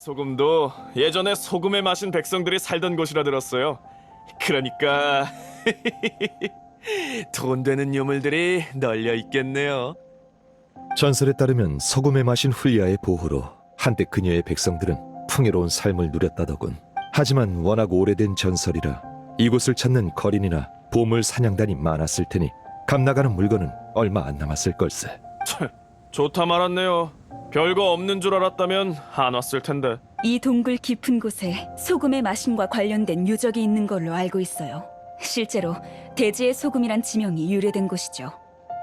소금도 예전에 소금에 마신 백성들이 살던 곳이라 들었어요. 그러니까 돈 되는 유물들이 널려 있겠네요. 전설에 따르면 소금에 마신 훌리아의 보호로 한때 그녀의 백성들은 풍요로운 삶을 누렸다더군. 하지만 워낙 오래된 전설이라 이곳을 찾는 거린이나 보물 사냥단이 많았을 테니 값 나가는 물건은 얼마 안 남았을 걸세. 좋다 말았네요. 별거 없는 줄 알았다면 안 왔을 텐데. 이 동굴 깊은 곳에 소금의 마신과 관련된 유적이 있는 걸로 알고 있어요. 실제로 대지의 소금이란 지명이 유래된 곳이죠.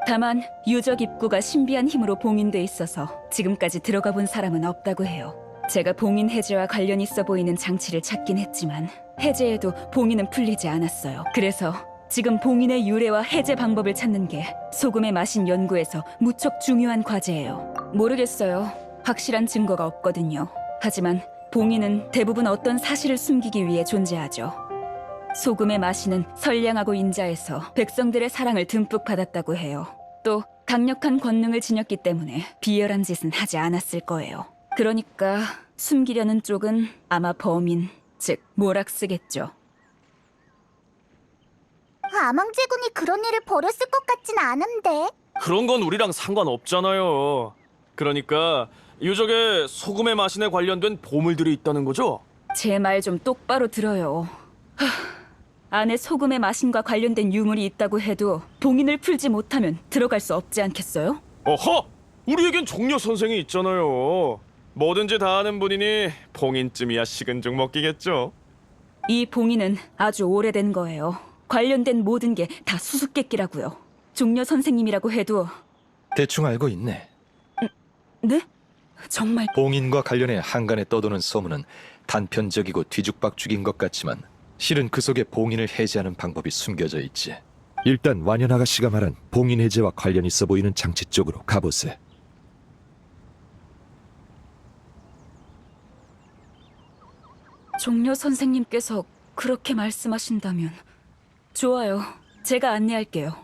다만 유적 입구가 신비한 힘으로 봉인돼 있어서 지금까지 들어가 본 사람은 없다고 해요. 제가 봉인 해제와 관련 있어 보이는 장치를 찾긴 했지만 해제에도 봉인은 풀리지 않았어요. 그래서 지금 봉인의 유래와 해제 방법을 찾는 게 소금의 마신 연구에서 무척 중요한 과제예요. 모르겠어요. 확실한 증거가 없거든요. 하지만 봉인은 대부분 어떤 사실을 숨기기 위해 존재하죠. 소금의 마신은 선량하고 인자해서 백성들의 사랑을 듬뿍 받았다고 해요. 또 강력한 권능을 지녔기 때문에 비열한 짓은 하지 않았을 거예요. 그러니까 숨기려는 쪽은 아마 범인, 즉 모락스겠죠. 아망제군이 그런 일을 벌였을 것 같진 않은데. 그런 건 우리랑 상관없잖아요. 그러니까 유적에 소금의 마신에 관련된 보물들이 있다는 거죠? 제 말 좀 똑바로 들어요. 안에 소금의 마신과 관련된 유물이 있다고 해도 봉인을 풀지 못하면 들어갈 수 없지 않겠어요? 어허! 우리에겐 종려 선생이 있잖아요. 뭐든지 다 아는 분이니 봉인쯤이야 식은 죽 먹기겠죠. 이 봉인은 아주 오래된 거예요. 관련된 모든 게 다 수수께끼라고요. 종려 선생님이라고 해도. 대충 알고 있네. 네? 정말. 봉인과 관련해 한간에 떠도는 소문은 단편적이고 뒤죽박죽인 것 같지만 실은 그 속에 봉인을 해제하는 방법이 숨겨져 있지. 일단 완연 아가씨가 말한 봉인 해제와 관련 있어 보이는 장치 쪽으로 가보세. 종려 선생님께서 그렇게 말씀하신다면 좋아요. 제가 안내할게요.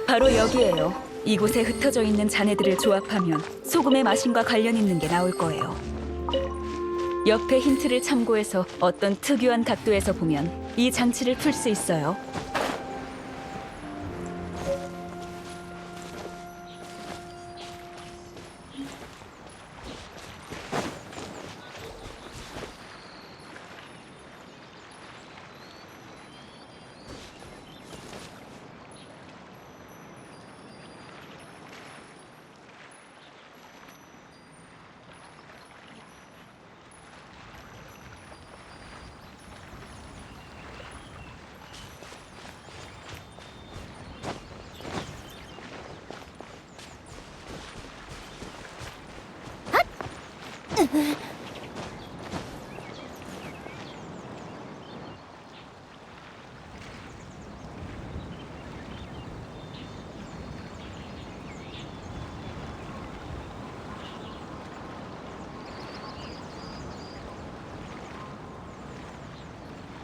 바로 여기에요. 이곳에 흩어져 있는 잔해들을 조합하면 소금의 마신과 관련 있는 게 나올 거예요. 옆에 힌트를 참고해서 어떤 특유한 각도에서 보면 이 장치를 풀 수 있어요.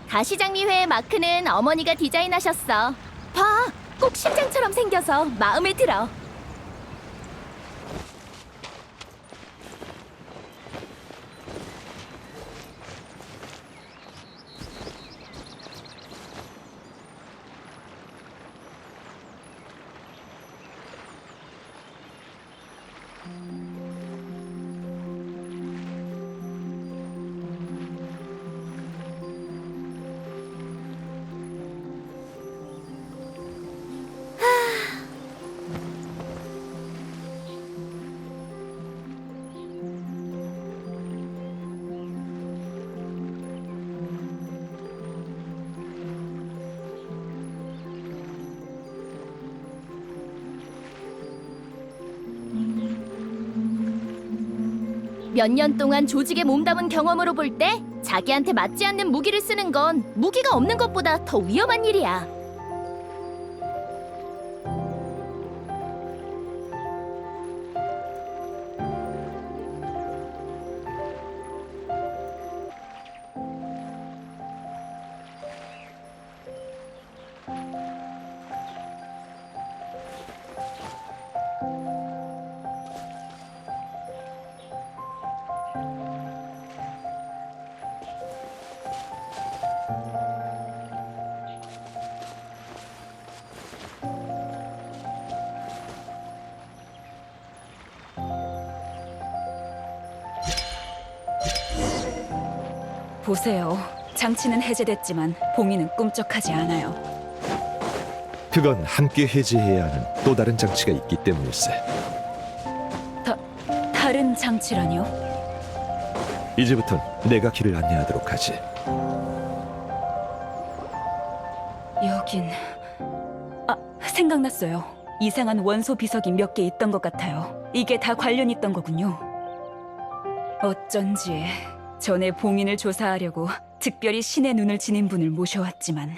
가시장미회의 마크는 어머니가 디자인하셨어. 봐, 꼭 심장처럼 생겨서 마음에 들어. 몇 년 동안 조직에 몸담은 경험으로 볼 때 자기한테 맞지 않는 무기를 쓰는 건 무기가 없는 것보다 더 위험한 일이야. 보세요. 장치는 해제됐지만 봉인은 꿈쩍하지 않아요. 그건 함께 해제해야 하는 또 다른 장치가 있기 때문일세. 다른 장치라뇨? 이제부턴 내가 길을 안내하도록 하지. 여긴... 생각났어요. 이상한 원소 비석이 몇 개 있던 것 같아요. 이게 다 관련 있던 거군요. 어쩐지 전에 봉인을 조사하려고 특별히 신의 눈을 지닌 분을 모셔왔지만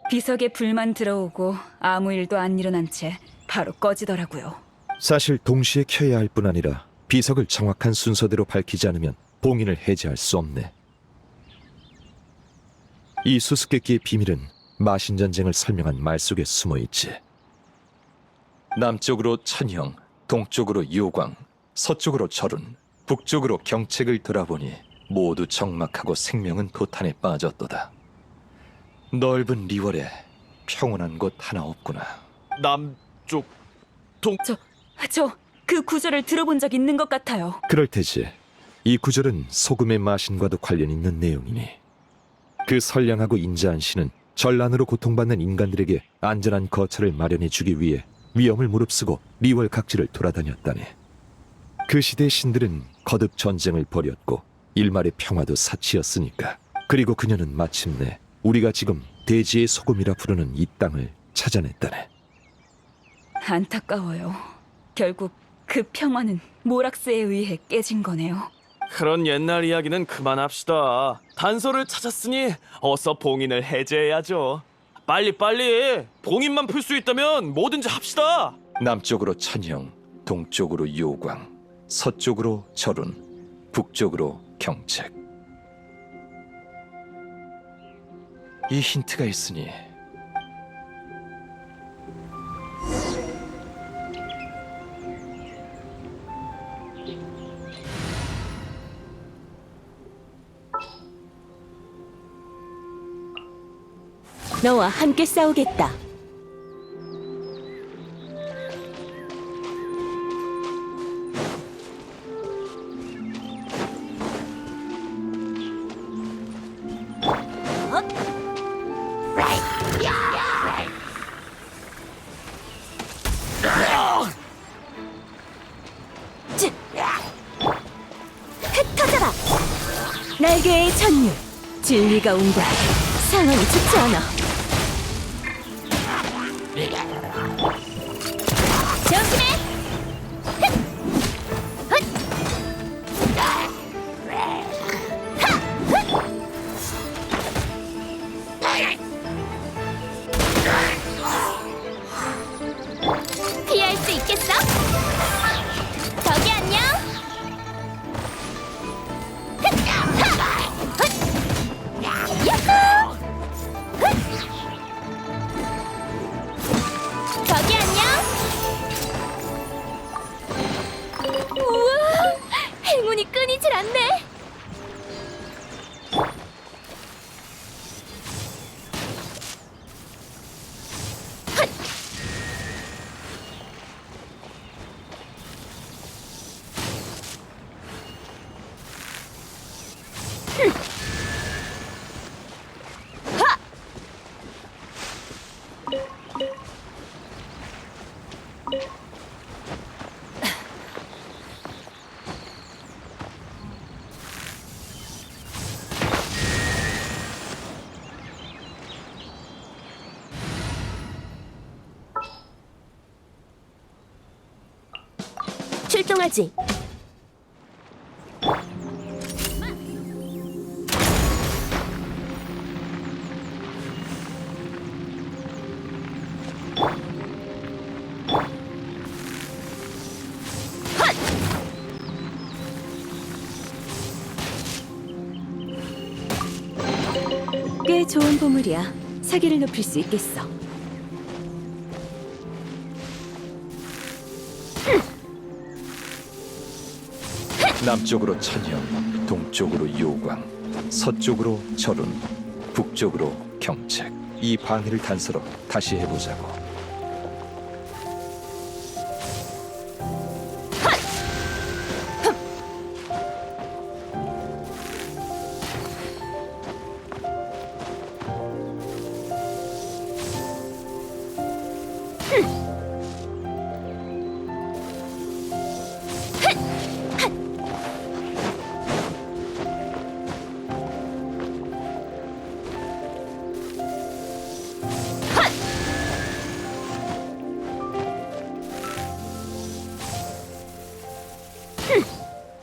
비석에 불만 들어오고 아무 일도 안 일어난 채 바로 꺼지더라고요. 사실 동시에 켜야 할 뿐 아니라 비석을 정확한 순서대로 밝히지 않으면 봉인을 해제할 수 없네. 이 수수께끼의 비밀은 마신전쟁을 설명한 말 속에 숨어있지. 남쪽으로 천형, 동쪽으로 유광, 서쪽으로 절운, 북쪽으로 경책을 돌아보니 모두 적막하고 생명은 도탄에 빠졌도다. 넓은 리월에 평온한 곳 하나 없구나. 남쪽 저 그 구절을 들어본 적 있는 것 같아요. 그럴 테지. 이 구절은 소금의 마신과도 관련 있는 내용이니 그 선량하고 인자한 신은 전란으로 고통받는 인간들에게 안전한 거처를 마련해 주기 위해 위험을 무릅쓰고 리월 각지를 돌아다녔다네. 그 시대의 신들은 거듭 전쟁을 벌였고 일말의 평화도 사치였으니까. 그리고 그녀는 마침내 우리가 지금 대지의 소금이라 부르는 이 땅을 찾아냈다네. 안타까워요. 결국 그 평화는 모락스에 의해 깨진 거네요. 그런 옛날 이야기는 그만합시다. 단서를 찾았으니 어서 봉인을 해제해야죠. 빨리 봉인만 풀 수 있다면 뭐든지 합시다. 남쪽으로 천형, 동쪽으로 요광, 서쪽으로 절운, 북쪽으로 경책. 이 힌트가 있으니 너와 함께 싸우겠다. 흩어져라! 날개의 전율, 진리가 온다. 상황이 좋지 않아. 조심해! 피할 수 있겠어? 저기 안녕! 야호! 출동하지. 꽤 좋은 보물이야. 사기를 높일 수 있겠어. 남쪽으로 천형, 동쪽으로 요광, 서쪽으로 절운, 북쪽으로 경책. 이 방해를 단서로 다시 해보자고.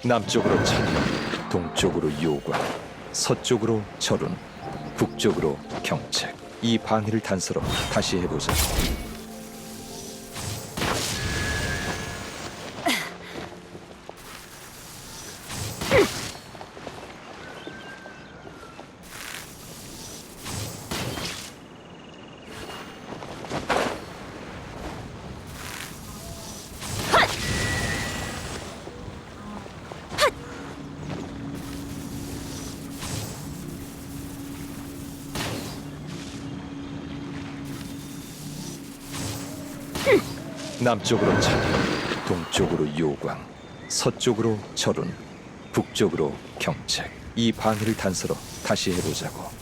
남쪽으로 천형, 동쪽으로 요광, 서쪽으로 절운, 북쪽으로 경책. 이 방해를 단서로 다시 해보자고. 남쪽으로 천형, 동쪽으로 요광, 서쪽으로 절운, 북쪽으로 경책. 이 방해를 단서로 다시 해보자고.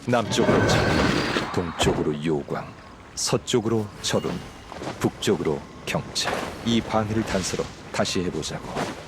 남쪽으로 천형, 동쪽으로 요광, 서쪽으로 절운, 북쪽으로 경책. 이 방해를 단서로 다시 해보자고.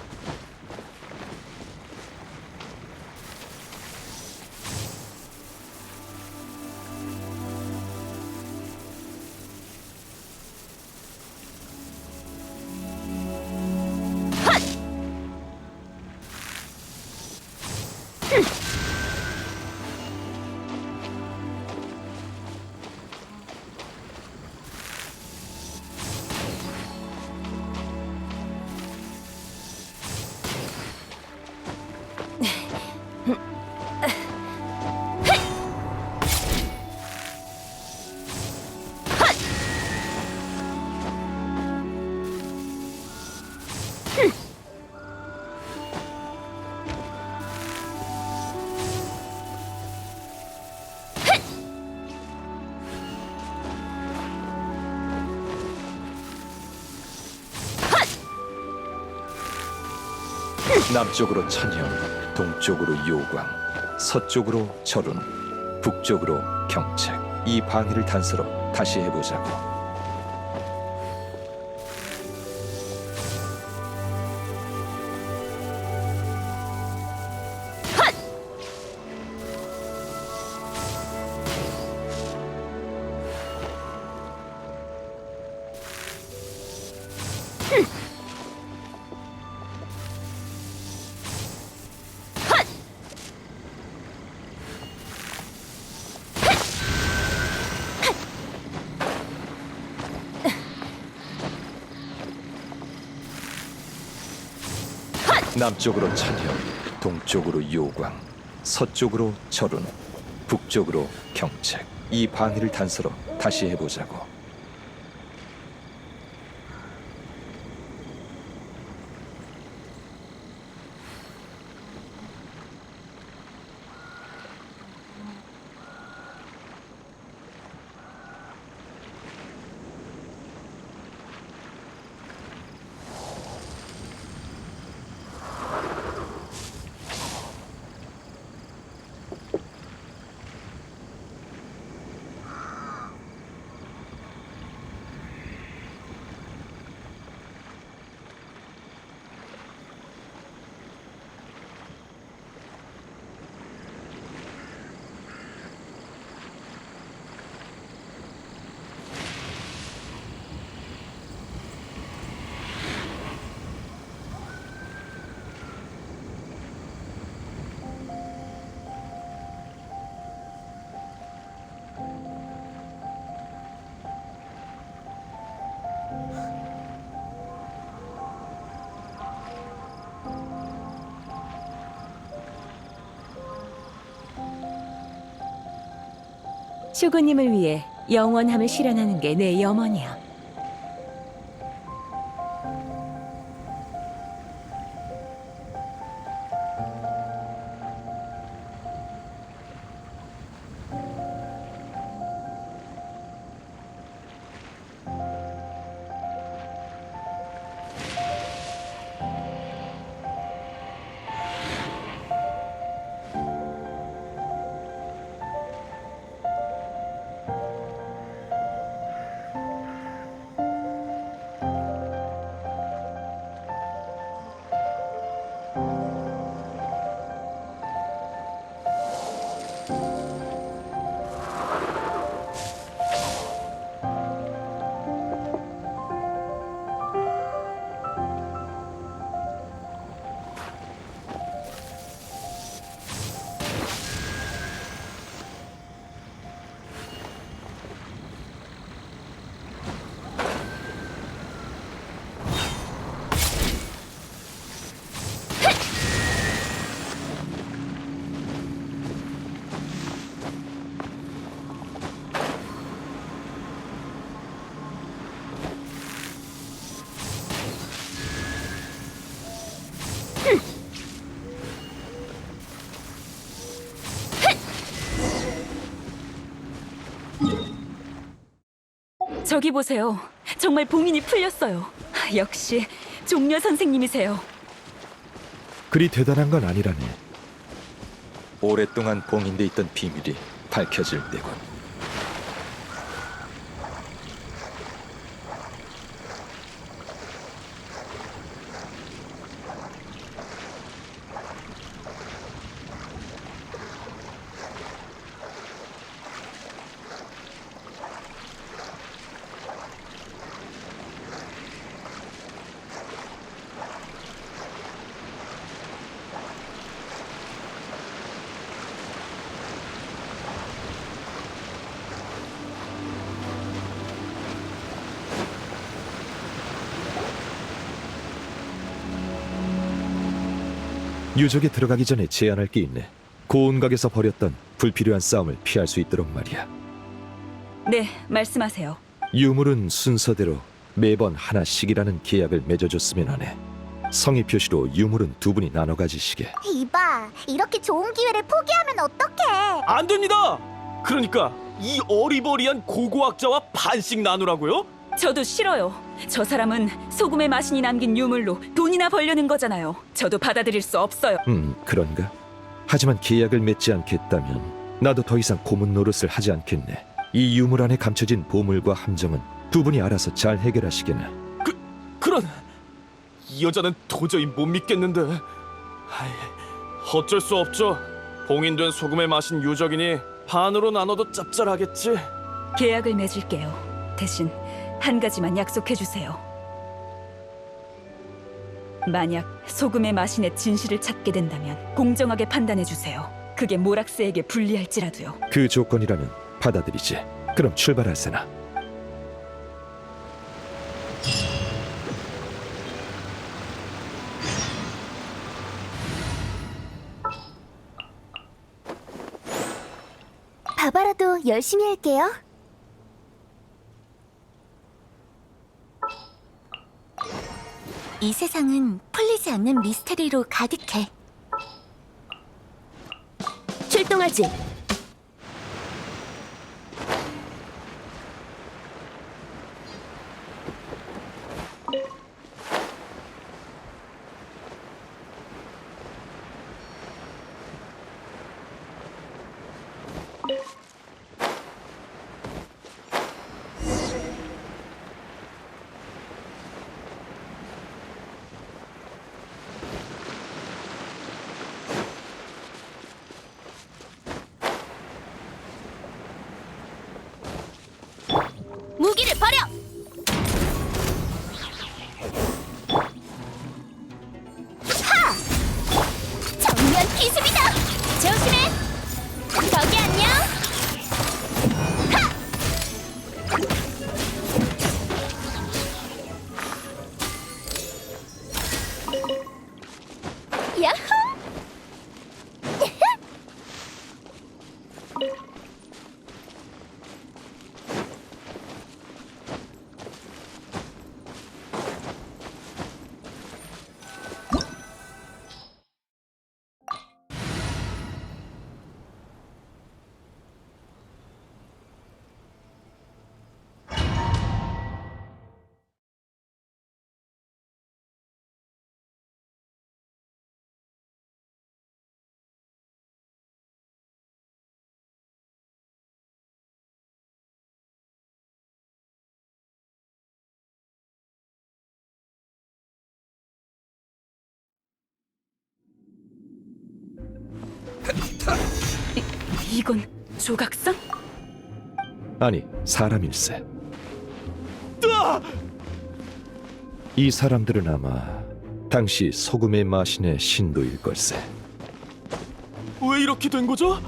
남쪽으로 천형, 동쪽으로 요광, 서쪽으로 절운, 북쪽으로 경책. 이 방해를 단서로 다시 해보자고. 남쪽으로 천형, 동쪽으로 요광, 서쪽으로 절운, 북쪽으로 경책. 이 방해를 단서로 다시 해보자고. 슈구님을 위해 영원함을 실현하는 게 내 염원이야. 저기 보세요. 정말 봉인이 풀렸어요. 역시 종려 선생님이세요. 그리 대단한 건 아니라네. 오랫동안 봉인돼 있던 비밀이 밝혀질 때군. 유적에 들어가기 전에 제안할 게 있네. 고운각에서 벌였던 불필요한 싸움을 피할 수 있도록 말이야. 네, 말씀하세요. 유물은 순서대로 매번 하나씩이라는 계약을 맺어줬으면 하네. 성의 표시로 유물은 두 분이 나눠 가지시게. 이봐, 이렇게 좋은 기회를 포기하면 어떡해? 안 됩니다. 그러니까 이 어리버리한 고고학자와 반씩 나누라고요? 저도 싫어요. 저 사람은 소금의 마신이 남긴 유물로 돈이나 벌려는 거잖아요. 저도 받아들일 수 없어요. 그런가? 하지만 계약을 맺지 않겠다면 나도 더 이상 고문 노릇을 하지 않겠네. 이 유물 안에 감춰진 보물과 함정은 두 분이 알아서 잘 해결하시게나. 그런 이 여자는 도저히 못 믿겠는데. 어쩔 수 없죠. 봉인된 소금에 마신 유적이니 반으로 나눠도 짭짤하겠지. 계약을 맺을게요. 대신 한 가지만 약속해 주세요. 만약 소금의 마신의 진실을 찾게 된다면 공정하게 판단해 주세요. 그게 모락스에게 불리할지라도요. 그 조건이라면 받아들이지. 그럼 출발하세나. 바바라도 열심히 할게요. 이 세상은 풀리지 않는 미스테리로 가득해. 출동하지. 이건 조각상? 아니, 사람일세. 이 사람들은 아마 당시 소금의 마신의 신도일 걸세. 왜 이렇게 된 거죠?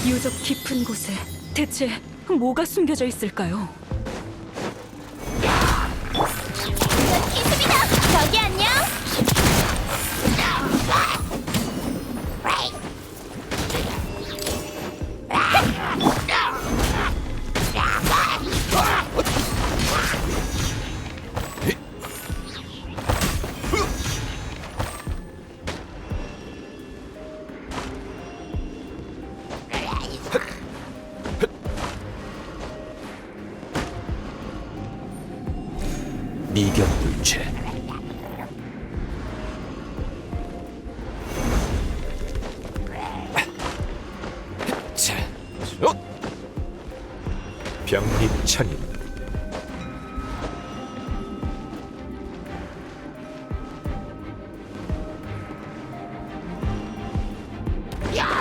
유적 깊은 곳에 대체 뭐가 숨겨져 있을까요? 기습이다. 저기 안녕. 미견불체. 자, 병립천인.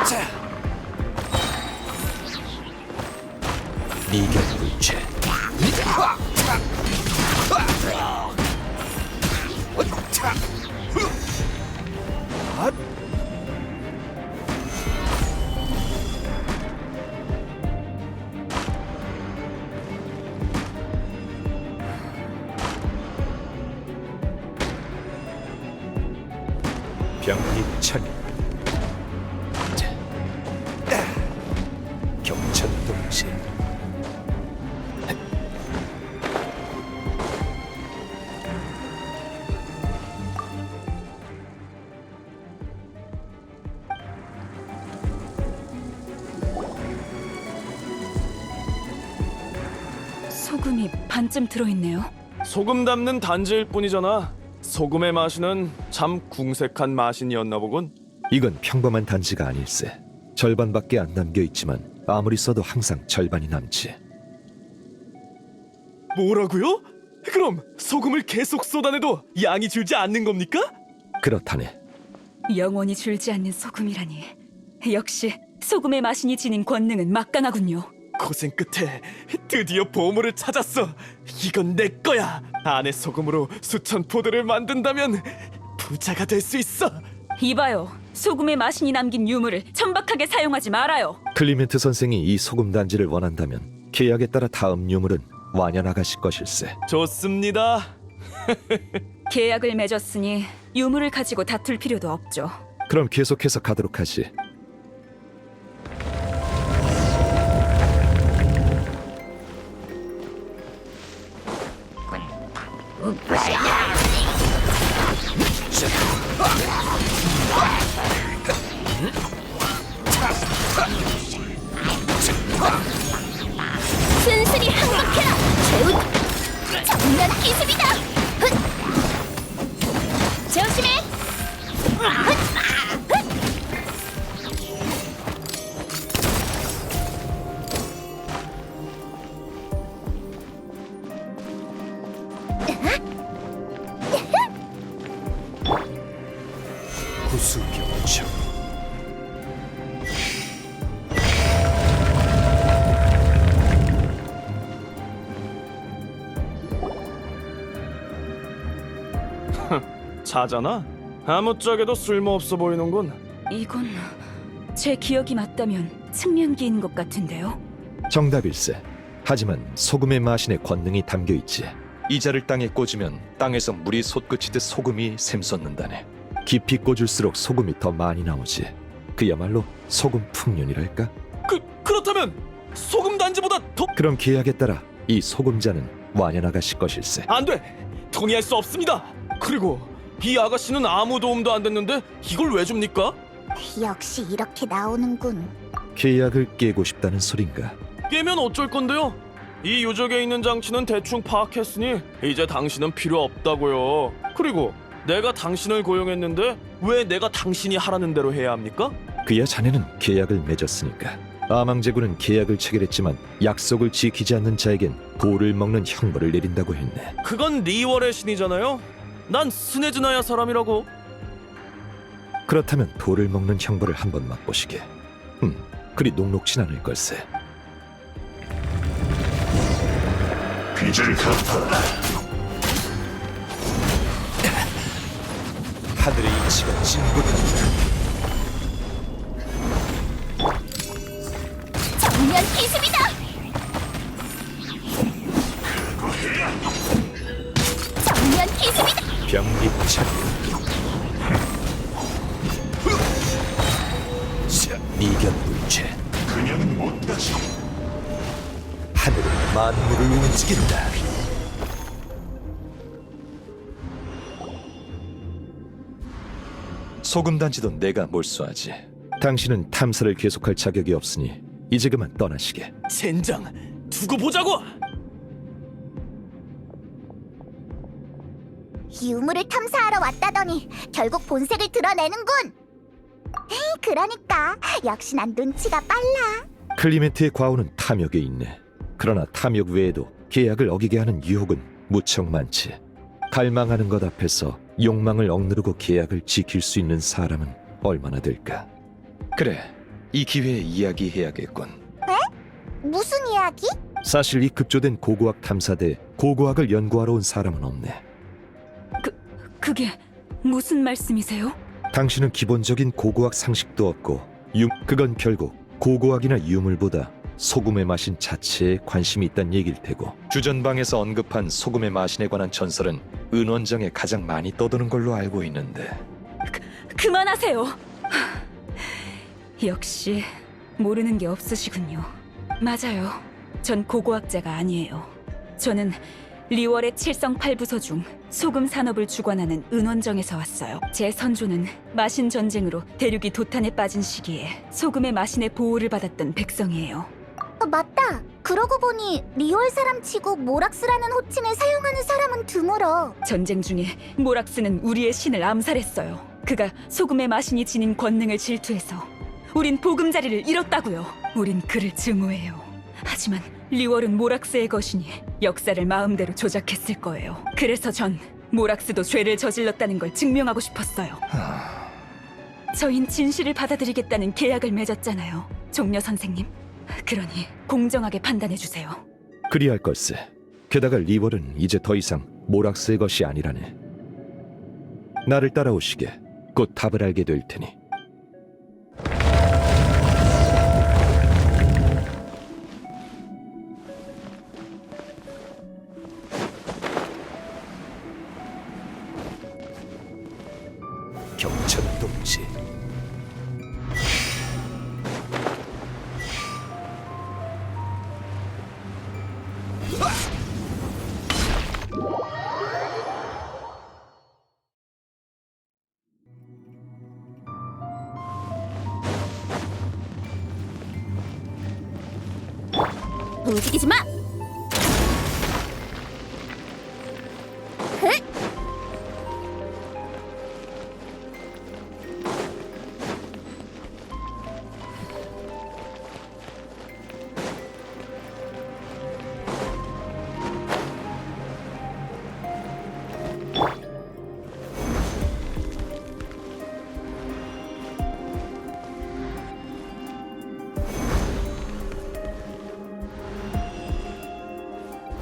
자, 미견불체. 병립천인. 경천동지. 소금이 반쯤 들어있네요. 소금 담는 단지일 뿐이잖아. 소금의 마신은 참 궁색한 마신이었나 보군. 이건 평범한 단지가 아닐세. 절반밖에 안 남겨 있지만 아무리 써도 항상 절반이 남지. 뭐라고요? 그럼 소금을 계속 쏟아내도 양이 줄지 않는 겁니까? 그렇다네. 영원히 줄지 않는 소금이라니. 역시 소금의 마신이 지닌 권능은 막강하군요. 고생 끝에 드디어 보물을 찾았어. 이건 내 거야. 안에 소금으로 수천 포도를 만든다면 부자가 될 수 있어. 이봐요. 소금의 마신이 남긴 유물을 천박하게 사용하지 말아요. 클리멘트 선생이 이 소금 단지를 원한다면 계약에 따라 다음 유물은 완연아가씨 것일세. 좋습니다. 계약을 맺었으니 유물을 가지고 다툴 필요도 없죠. 그럼 계속해서 가도록 하지. 순순히 항복해라. 최후 장난 기습이다. 조심해. 구수병청. 자잖아. 아무짝에도 쓸모없어 보이는군. 이건 제 기억이 맞다면 측면기인 것 같은데요. 정답일세. 하지만 소금의 마신의 권능이 담겨 있지. 이자를 땅에 꽂으면 땅에서 물이 솟구치듯 소금이 샘솟는다네. 깊이 꽂을수록 소금이 더 많이 나오지. 그야말로 소금 풍년이랄까? 그렇다면 소금 단지보다 더... 그럼 계약에 따라 이 소금자는 완연아가씨 것일세. 안 돼! 동의할 수 없습니다! 그리고 이 아가씨는 아무 도움도 안 됐는데 이걸 왜 줍니까? 역시 이렇게 나오는군. 계약을 깨고 싶다는 소린가? 깨면 어쩔 건데요? 이 유적에 있는 장치는 대충 파악했으니 이제 당신은 필요 없다고요. 그리고 내가 당신을 고용했는데 왜 내가 당신이 하라는 대로 해야 합니까? 그야 자네는 계약을 맺었으니까. 아망제군은 계약을 체결했지만 약속을 지키지 않는 자에겐 돌을 먹는 형벌을 내린다고 했네. 그건 리월의 신이잖아요? 난 스네즈나야 사람이라고. 그렇다면 돌을 먹는 형벌을 한번 맛보시게. 그리 녹록진 않을 걸세. 빚을 갚아라. 하늘의 이치가 진군한다. 정면 기습이다. 정면 기습이다. 병립찬. 미견불체. 그냥 못 다시. 하늘은 만물을 움직인다. 소금단지도 내가 몰수하지. 당신은 탐사를 계속할 자격이 없으니 이제 그만 떠나시게. 젠장, 두고 보자고. 이 우물을 탐사하러 왔다더니 결국 본색을 드러내는군. 그러니까 역시 난 눈치가 빨라. 클리멘트의 과오는 탐욕에 있네. 그러나 탐욕 외에도 계약을 어기게 하는 유혹은 무척 많지. 갈망하는 것 앞에서 욕망을 억누르고 계약을 지킬 수 있는 사람은 얼마나 될까? 그래, 이 기회에 이야기해야겠군. 무슨 이야기? 사실 이 급조된 고고학 탐사대에 고고학을 연구하러 온 사람은 없네. 그게 무슨 말씀이세요? 당신은 기본적인 고고학 상식도 없고 그건 결국 고고학이나 유물보다 소금의 마신 자체에 관심이 있다는 얘기일 테고, 주전방에서 언급한 소금의 마신에 관한 전설은 은원정에 가장 많이 떠도는 걸로 알고 있는데. 그만하세요. 역시 모르는 게 없으시군요. 맞아요. 전 고고학자가 아니에요. 저는 리월의 칠성팔부서 중 소금 산업을 주관하는 은원정에서 왔어요. 제 선조는 마신 전쟁으로 대륙이 도탄에 빠진 시기에 소금의 마신의 보호를 받았던 백성이에요. 맞다. 그러고 보니 리월 사람 치고 모락스라는 호칭을 사용하는 사람은 드물어. 전쟁 중에 모락스는 우리의 신을 암살했어요. 그가 소금의 마신이 지닌 권능을 질투해서 우린 보금자리를 잃었다고요. 우린 그를 증오해요. 하지만 리월은 모락스의 것이니 역사를 마음대로 조작했을 거예요. 그래서 전 모락스도 죄를 저질렀다는 걸 증명하고 싶었어요. 저흰 진실을 받아들이겠다는 계약을 맺었잖아요, 종려 선생님. 그러니 공정하게 판단해주세요. 그리할 걸세. 게다가 리월은 이제 더 이상 모락스의 것이 아니라네. 나를 따라오시게. 곧 답을 알게 될 테니. 경천동지. 움직이지 마.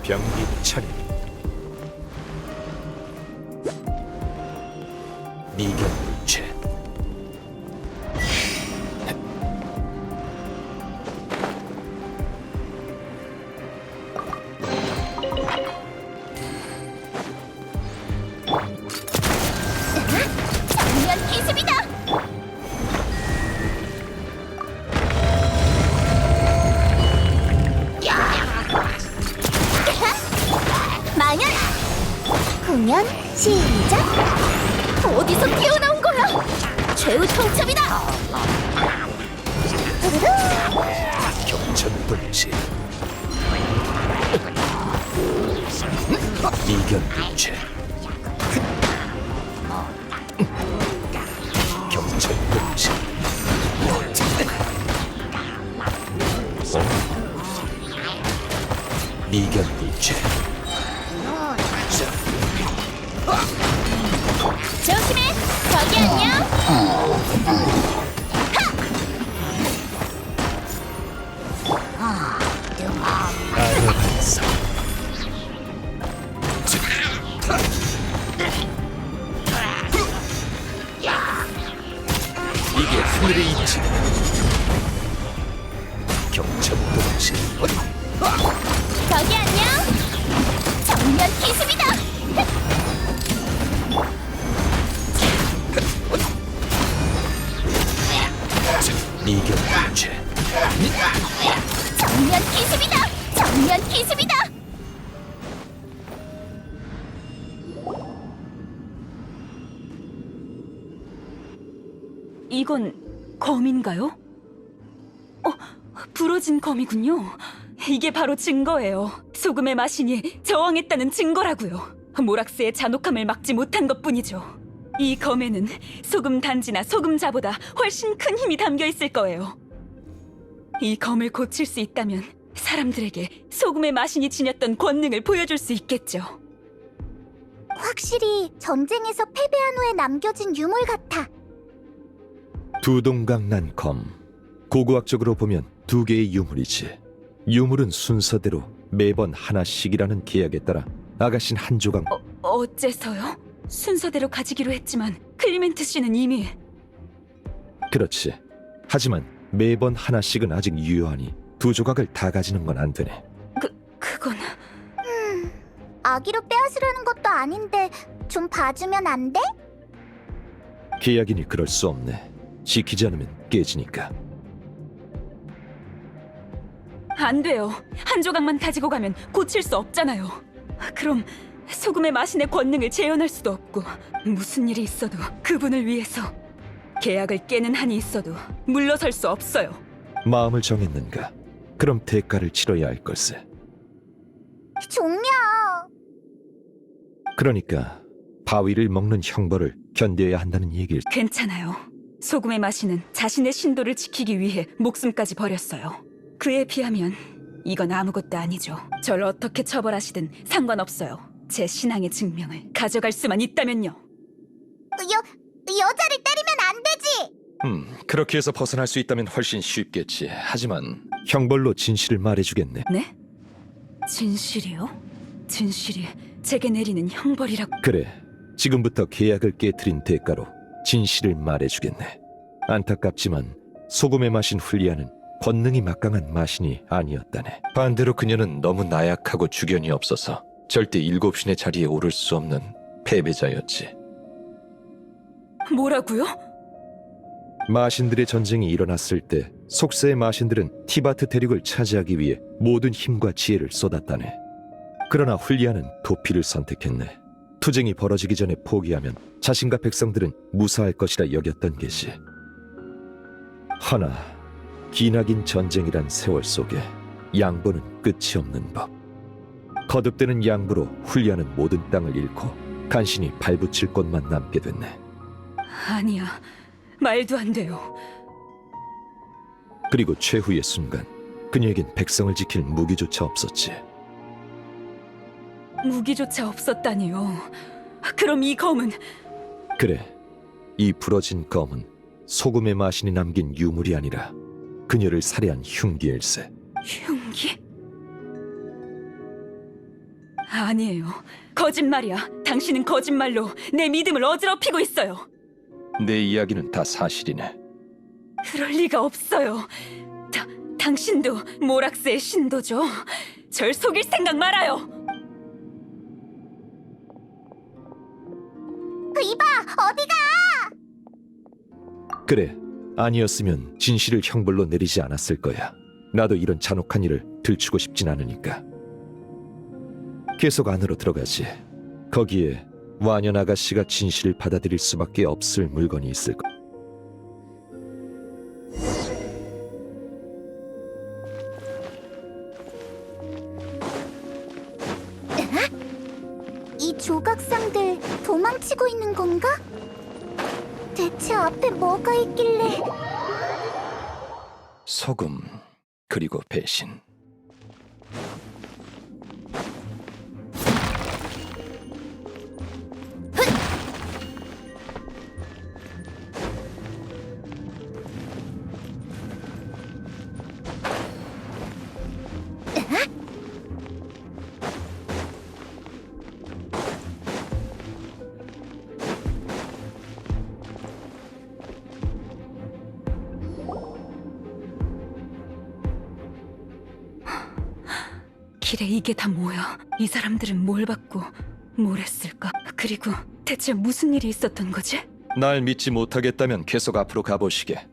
병기천일. 미견불체. 정면 기습이다. 만연. 공연 시작. 어디서 튀어나온 거야? 최후 통첩이다. 경천불체. 미견불체. 경천불체. 미견불체. 조심해. 저기 안녕. 이게 하늘의 이치다. 경첩동지. 저기 안녕. 정면 기습이다. 이겨내지. 정면 기습이다. 정면 기습이다. 이건 검인가요? 부러진 검이군요. 이게 바로 증거예요. 소금의 마신이 저항했다는 증거라고요. 모락스의 잔혹함을 막지 못한 것뿐이죠. 이 검에는 소금 단지나 소금자보다 훨씬 큰 힘이 담겨 있을 거예요. 이 검을 고칠 수 있다면 사람들에게 소금의 마신이 지녔던 권능을 보여줄 수 있겠죠. 확실히 전쟁에서 패배한 후에 남겨진 유물 같아. 두 동강 난 검. 고고학적으로 보면 두 개의 유물이지. 유물은 순서대로 매번 하나씩이라는 계약에 따라 아가씨는 한 조각. 어째서요? 순서대로 가지기로 했지만 클리멘트 씨는 이미... 그렇지. 하지만 매번 하나씩은 아직 유효하니 두 조각을 다 가지는 건 안 되네. 그건... 아기로 빼앗으려는 것도 아닌데 좀 봐주면 안 돼? 계약이니 그럴 수 없네. 지키지 않으면 깨지니까. 안 돼요. 한 조각만 가지고 가면 고칠 수 없잖아요. 그럼 소금의 마신의 권능을 재현할 수도 없고 무슨 일이 있어도 그분을 위해서 계약을 깨는 한이 있어도 물러설 수 없어요. 마음을 정했는가? 그럼 대가를 치러야 할 걸세. 종려. 그러니까 바위를 먹는 형벌을 견뎌야 한다는 얘기를. 괜찮아요. 소금의 마신은 자신의 신도를 지키기 위해 목숨까지 버렸어요. 그에 비하면 이건 아무것도 아니죠. 절 어떻게 처벌하시든 상관없어요. 제 신앙의 증명을 가져갈 수만 있다면요. 여자를 때리면 안 되지. 그렇게 해서 벗어날 수 있다면 훨씬 쉽겠지. 하지만 형벌로 진실을 말해주겠네. 네? 진실이요? 진실이 제게 내리는 형벌이라고... 그래, 지금부터 계약을 깨트린 대가로 진실을 말해주겠네. 안타깝지만 소금에 마신 훌리아는 권능이 막강한 마신이 아니었다네. 반대로 그녀는 너무 나약하고 주견이 없어서 절대 일곱신의 자리에 오를 수 없는 패배자였지. 뭐라고요? 마신들의 전쟁이 일어났을 때 속세의 마신들은 티바트 대륙을 차지하기 위해 모든 힘과 지혜를 쏟았다네. 그러나 훌리아는 도피를 선택했네. 투쟁이 벌어지기 전에 포기하면 자신과 백성들은 무사할 것이라 여겼던 게지. 허나 기나긴 전쟁이란 세월 속에 양보는 끝이 없는 법. 거듭되는 양보로 훌리아는 모든 땅을 잃고 간신히 발붙일 곳만 남게 됐네. 아니야, 말도 안 돼요. 그리고 최후의 순간 그녀에겐 백성을 지킬 무기조차 없었지. 무기조차 없었다니요. 그럼 이 검은... 그래, 이 부러진 검은 소금의 마신이 남긴 유물이 아니라 그녀를 살해한 흉기일세. 흉기? 아니에요. 거짓말이야. 당신은 거짓말로 내 믿음을 어지럽히고 있어요. 내 이야기는 다 사실이네. 그럴 리가 없어요. 당신도 모락스의 신도죠. 절 속일 생각 말아요. 이봐, 어디가? 그래, 아니었으면 진실을 형벌로 내리지 않았을 거야. 나도 이런 잔혹한 일을 들추고 싶진 않으니까. 계속 안으로 들어가지. 거기에 완연 아가씨가 진실을 받아들일 수밖에 없을 물건이 있을 거. 이 조각상들 도망치고 있는 건가? 대체 앞에 뭐가 있길래? 소금, 그리고 배신. 길에 이게 다 뭐야? 이 사람들은 뭘 받고 뭘 했을까? 그리고 대체 무슨 일이 있었던 거지? 날 믿지 못하겠다면 계속 앞으로 가보시게.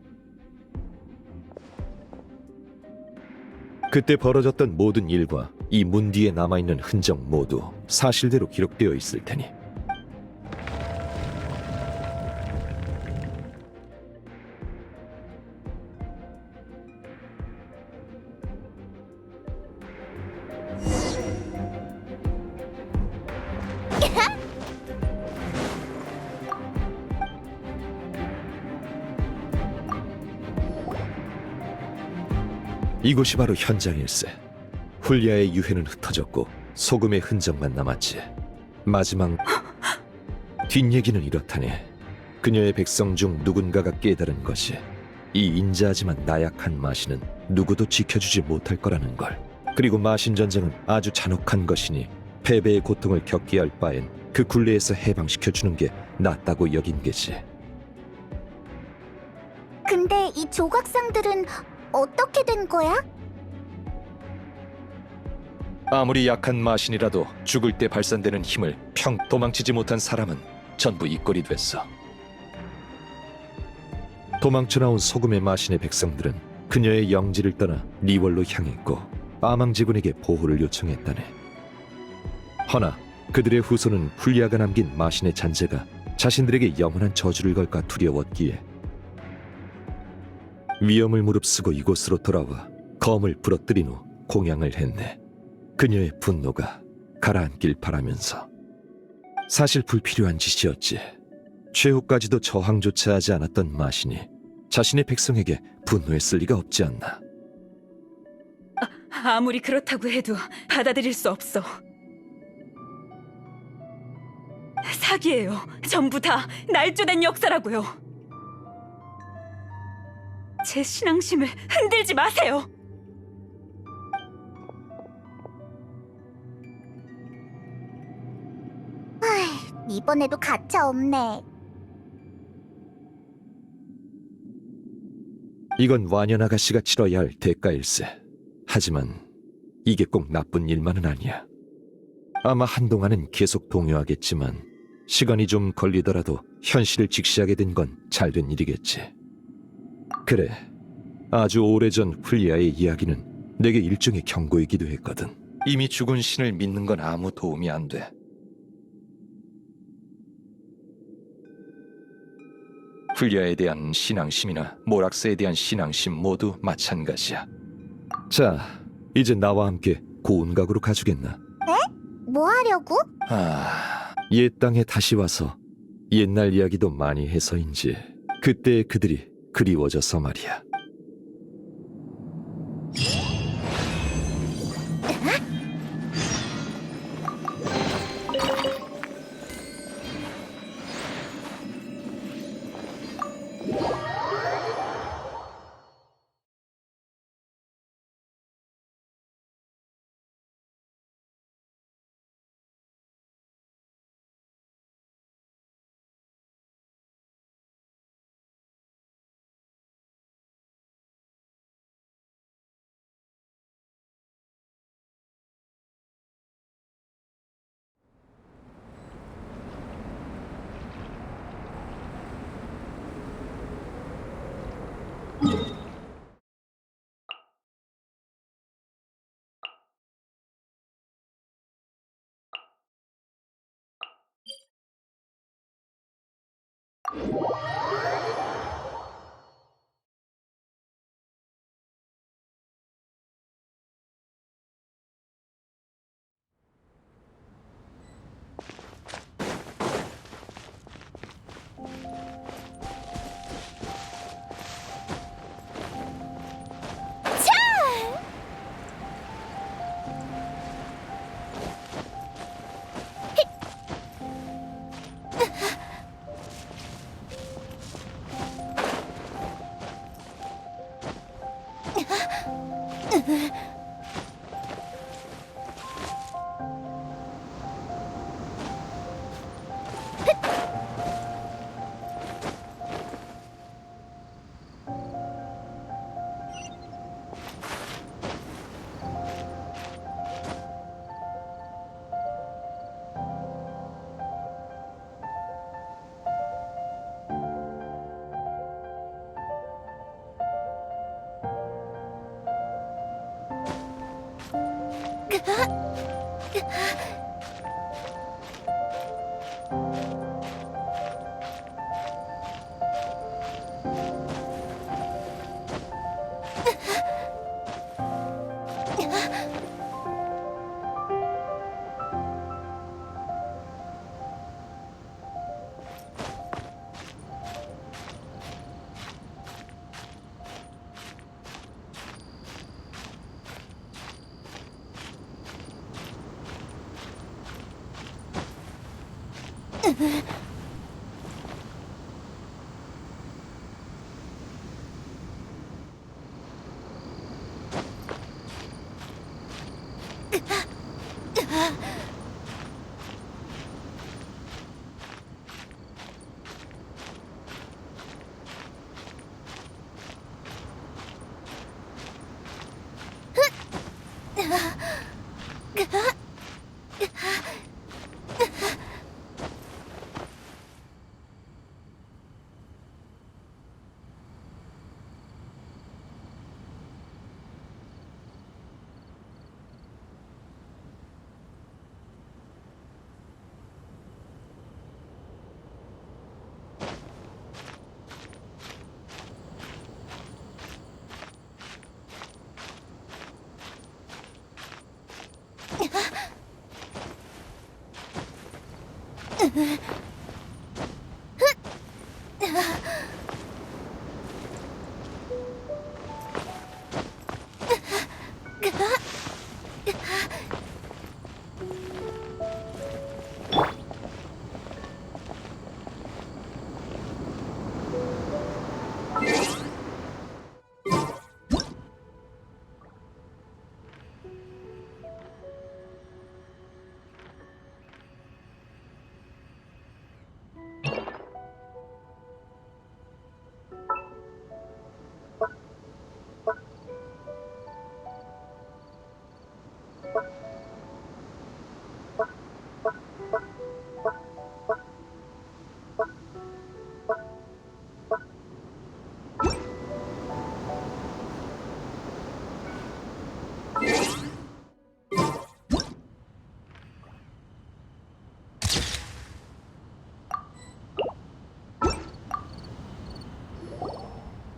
그때 벌어졌던 모든 일과 이 문 뒤에 남아있는 흔적 모두 사실대로 기록되어 있을 테니. 이곳이 바로 현장일세. 훌리아의 유해는 흩어졌고 소금의 흔적만 남았지. 마지막 뒷얘기는 이렇다니. 그녀의 백성 중 누군가가 깨달은 것이 이 인자하지만 나약한 마신은 누구도 지켜주지 못할 거라는 걸. 그리고 마신 전쟁은 아주 잔혹한 것이니 패배의 고통을 겪게 할 바엔 그 굴레에서 해방시켜주는 게 낫다고 여긴 게지. 근데 이 조각상들은 어떻게 된 거야? 아무리 약한 마신이라도 죽을 때 발산되는 힘을 도망치지 못한 사람은 전부 이 꼴이 됐어. 도망쳐 나온 소금의 마신의 백성들은 그녀의 영지를 떠나 리월로 향했고 아망제군에게 보호를 요청했다네. 허나 그들의 후손은 훌리아가 남긴 마신의 잔재가 자신들에게 영원한 저주를 걸까 두려웠기에 위험을 무릅쓰고 이곳으로 돌아와 검을 부러뜨린 후 공양을 했네. 그녀의 분노가 가라앉길 바라면서. 사실 불필요한 짓이었지. 최후까지도 저항조차 하지 않았던 마신이 자신의 백성에게 분노했을 리가 없지 않나. 아무리 그렇다고 해도 받아들일 수 없어. 사기예요. 전부 다 날조된 역사라고요. 제 신앙심을 흔들지 마세요. 이번에도 가차 없네. 이건 완연 아가씨가 치러야 할 대가일세. 하지만 이게 꼭 나쁜 일만은 아니야. 아마 한동안은 계속 동요하겠지만 시간이 좀 걸리더라도 현실을 직시하게 된 건 잘된 일이겠지. 그래, 아주 오래전 훌리아의 이야기는 내게 일종의 경고이기도 했거든. 이미 죽은 신을 믿는 건 아무 도움이 안 돼. 훌리아에 대한 신앙심이나 모락스에 대한 신앙심 모두 마찬가지야. 자, 이제 나와 함께 고운각으로 가주겠나? 뭐 하려고? 옛 땅에 다시 와서 옛날 이야기도 많이 해서인지 그때의 그들이 그리워져서 말이야.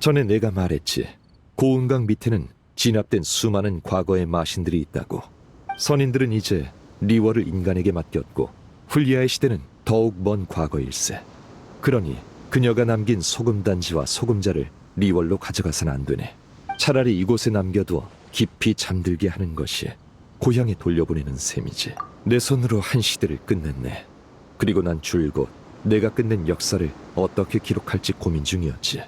전에 내가 말했지. 고운강 밑에는 진압된 수많은 과거의 마신들이 있다고. 선인들은 이제 리월을 인간에게 맡겼고 훌리아의 시대는 더욱 먼 과거일세. 그러니 그녀가 남긴 소금단지와 소금자를 리월로 가져가선 안 되네. 차라리 이곳에 남겨두어 깊이 잠들게 하는 것이 고향에 돌려보내는 셈이지. 내 손으로 한 시대를 끝냈네. 그리고 난 줄곧 내가 끝낸 역사를 어떻게 기록할지 고민 중이었지.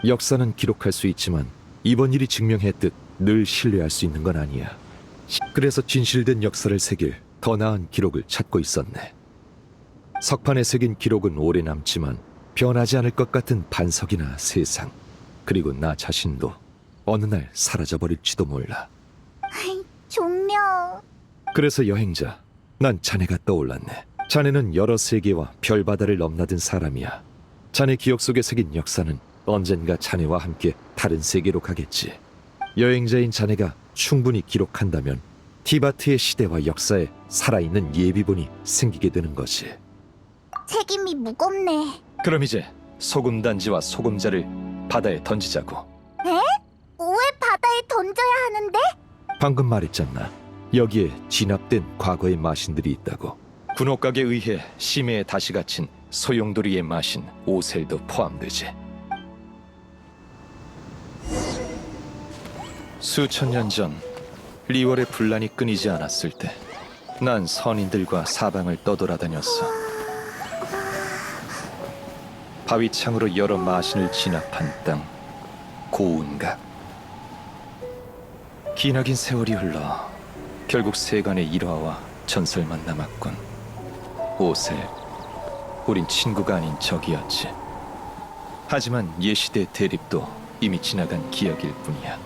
역사는 기록할 수 있지만 이번 일이 증명했듯 늘 신뢰할 수 있는 건 아니야. 그래서 진실된 역사를 새길 더 나은 기록을 찾고 있었네. 석판에 새긴 기록은 오래 남지만 변하지 않을 것 같은 반석이나 세상, 그리고 나 자신도 어느 날 사라져버릴지도 몰라. 종려. 그래서 여행자, 난 자네가 떠올랐네. 자네는 여러 세계와 별바다를 넘나든 사람이야. 자네 기억 속에 새긴 역사는 언젠가 자네와 함께 다른 세계로 가겠지. 여행자인 자네가 충분히 기록한다면 티바트의 시대와 역사에 살아있는 예비본이 생기게 되는 거지. 책임이 무겁네. 그럼 이제 소금단지와 소금자를 바다에 던지자고. 왜 바다에 던져야 하는데? 방금 말했잖아. 여기에 진압된 과거의 마신들이 있다고. 군옥각에 의해 심해에 다시 갇힌 소용돌이의 마신 오셀도 포함되지. 수천 년 전 리월의 분란이 끊이지 않았을 때 난 선인들과 사방을 떠돌아다녔어. 바위창으로 여러 마신을 진압한 땅, 고운각. 기나긴 세월이 흘러 결국 세간의 일화와 전설만 남았군. 오셀, 우린 친구가 아닌 적이었지. 하지만 예시대 대립도 이미 지나간 기억일 뿐이야.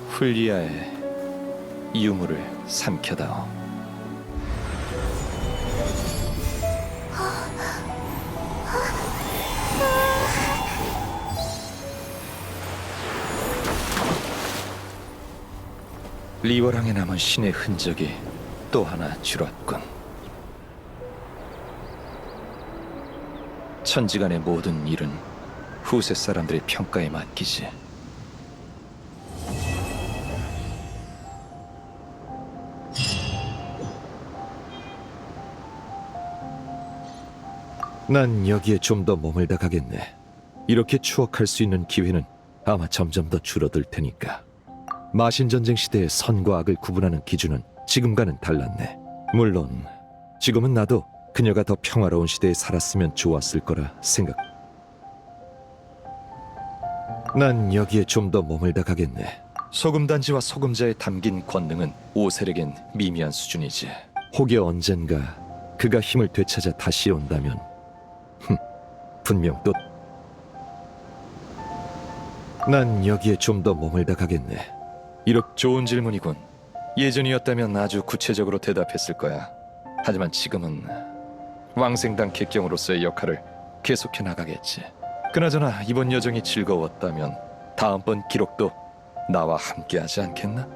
훌리아의 유물을 삼켜다오. 리워랑에 남은 신의 흔적이 또 하나 줄었군. 천지간의 모든 일은 후세 사람들의 평가에 맡기지. 난 여기에 좀 더 머물다 가겠네. 이렇게 추억할 수 있는 기회는 아마 점점 더 줄어들 테니까. 마신 전쟁 시대의 선과 악을 구분하는 기준은 지금과는 달랐네. 물론 지금은 나도 그녀가 더 평화로운 시대에 살았으면 좋았을 거라 생각. 난 여기에 좀 더 머물다 가겠네. 소금단지와 소금자에 담긴 권능은 오셀에겐 미미한 수준이지. 혹여 언젠가 그가 힘을 되찾아 다시 온다면 분명 또 난 여기에 좀 더 머물다 가겠네. 이렇게 좋은 질문이군. 예전이었다면 아주 구체적으로 대답했을 거야. 하지만 지금은 왕생당 객경으로서의 역할을 계속해 나가겠지. 그나저나 이번 여정이 즐거웠다면 다음번 기록도 나와 함께하지 않겠나?